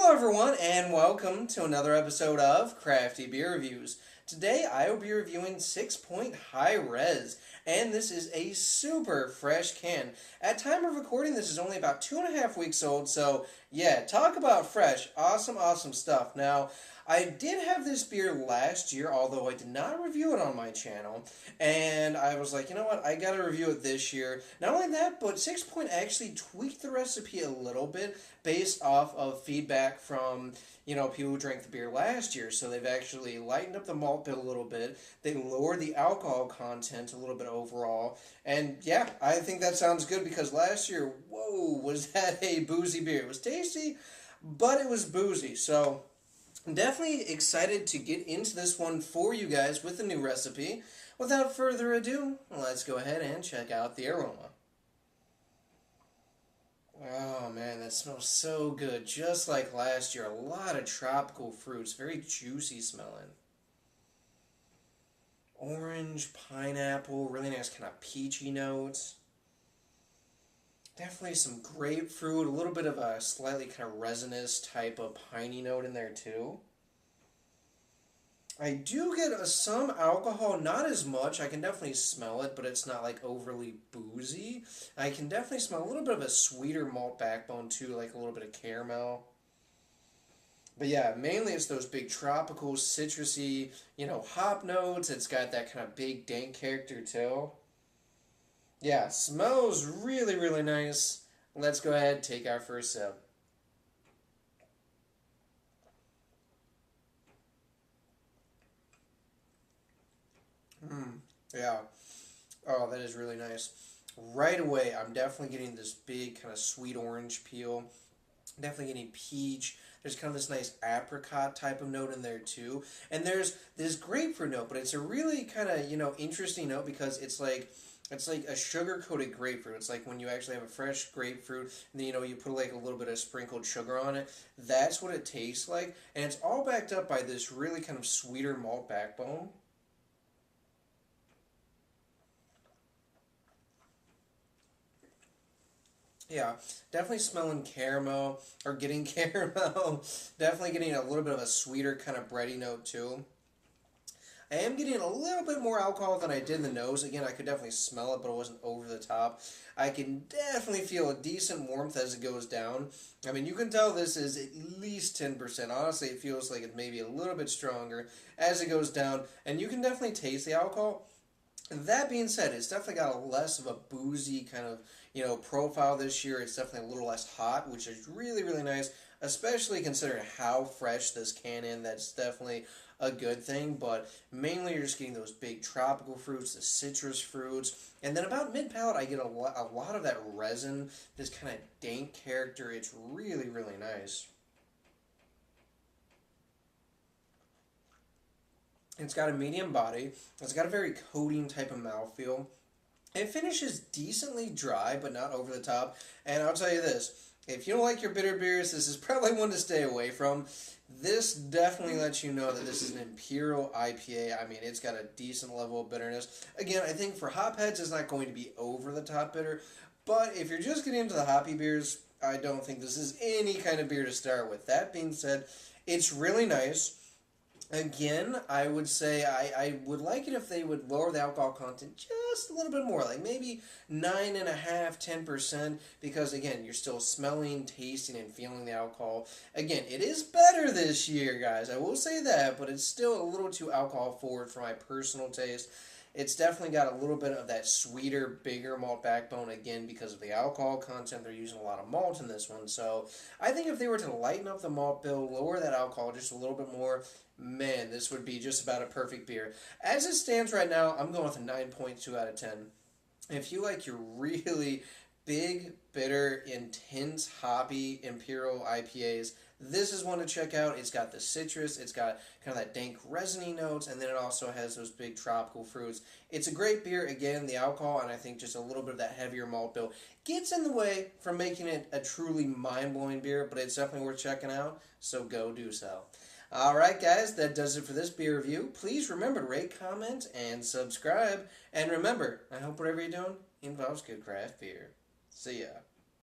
Hello everyone and welcome to another episode of Crafty Beer Reviews. Today I will be reviewing Sixpoint High Res, and this is a super fresh can. At time of recording this is only about 2.5 weeks old, so yeah, talk about fresh. Awesome stuff. Now, I did have this beer last year, although I did not review it on my channel, and I was like, you know what, I gotta review it this year. Not only that, but Sixpoint actually tweaked the recipe a little bit based off of feedback from, people who drank the beer last year. So they've actually lightened up the malt bill a little bit. They lowered the alcohol content a little bit overall. And yeah, I think that sounds good because last year, whoa, was that a boozy beer. It was tasty, but it was boozy. So I'm definitely excited to get into this one for you guys with a new recipe. Without further ado, let's go ahead and check out the aroma. Oh man, that smells so good. Just like last year, a lot of tropical fruits, very juicy smelling. Orange, pineapple, really nice kind of peachy notes. Definitely some grapefruit, a little bit of a slightly kind of resinous type of piney note in there too. I do get some alcohol, not as much. I can definitely smell it, but it's not like overly boozy. I can definitely smell a little bit of a sweeter malt backbone too, like a little bit of caramel. But yeah, mainly it's those big tropical, citrusy, hop notes. It's got that kind of big dank character too. Yeah, smells really nice. Let's go ahead and take our first sip. Yeah. Oh, that is really nice. Right away, I'm definitely getting this big kind of sweet orange peel. Definitely getting peach. There's kind of this nice apricot type of note in there too. And there's this grapefruit note, but it's a really kind of, interesting note because it's like a sugar-coated grapefruit. It's like when you actually have a fresh grapefruit and then, you put like a little bit of sprinkled sugar on it. That's what it tastes like. And it's all backed up by this really kind of sweeter malt backbone. Yeah, definitely smelling caramel, or getting caramel. Definitely getting a little bit of a sweeter kind of bready note too. I am getting a little bit more alcohol than I did in the nose. Again, I could definitely smell it, but it wasn't over the top. I can definitely feel a decent warmth as it goes down. I mean, you can tell this is at least 10%. Honestly, it feels like it's maybe a little bit stronger as it goes down. And you can definitely taste the alcohol. That being said, it's definitely got a less of a boozy kind of, profile this year. It's definitely a little less hot, which is really nice, especially considering how fresh this can is. That's definitely a good thing, but mainly you're just getting those big tropical fruits, the citrus fruits, and then about mid-palate I get a lot of that resin, this kind of dank character. It's really nice. It's got a medium body. It's got a very coating type of mouthfeel. It finishes decently dry, but not over the top. And I'll tell you this, if you don't like your bitter beers, this is probably one to stay away from. This definitely lets you know that this is an Imperial IPA. I mean, it's got a decent level of bitterness. Again, I think for hopheads, it's not going to be over the top bitter. But if you're just getting into the hoppy beers, I don't think this is any kind of beer to start with. That being said, it's really nice. Again, I would say I would like it if they would lower the alcohol content just a little bit more, like maybe 9.5, 10%, because again, you're still smelling, tasting, and feeling the alcohol. Again, it is better this year, guys. I will say that, but it's still a little too alcohol forward for my personal taste. It's definitely got a little bit of that sweeter, bigger malt backbone, again, because of the alcohol content. They're using a lot of malt in this one. So I think if they were to lighten up the malt bill, lower that alcohol just a little bit more, man, this would be just about a perfect beer. As it stands right now, I'm going with a 9.2 out of 10. If you like your really big, bitter, intense, hoppy Imperial IPAs, this is one to check out. It's got the citrus, it's got kind of that dank resiny notes, and then it also has those big tropical fruits. It's a great beer. Again, the alcohol, and I think just a little bit of that heavier malt bill gets in the way from making it a truly mind-blowing beer, but it's definitely worth checking out, so go do so. Alright guys, that does it for this beer review. Please remember to rate, comment, and subscribe. And remember, I hope whatever you're doing involves good craft beer. See ya.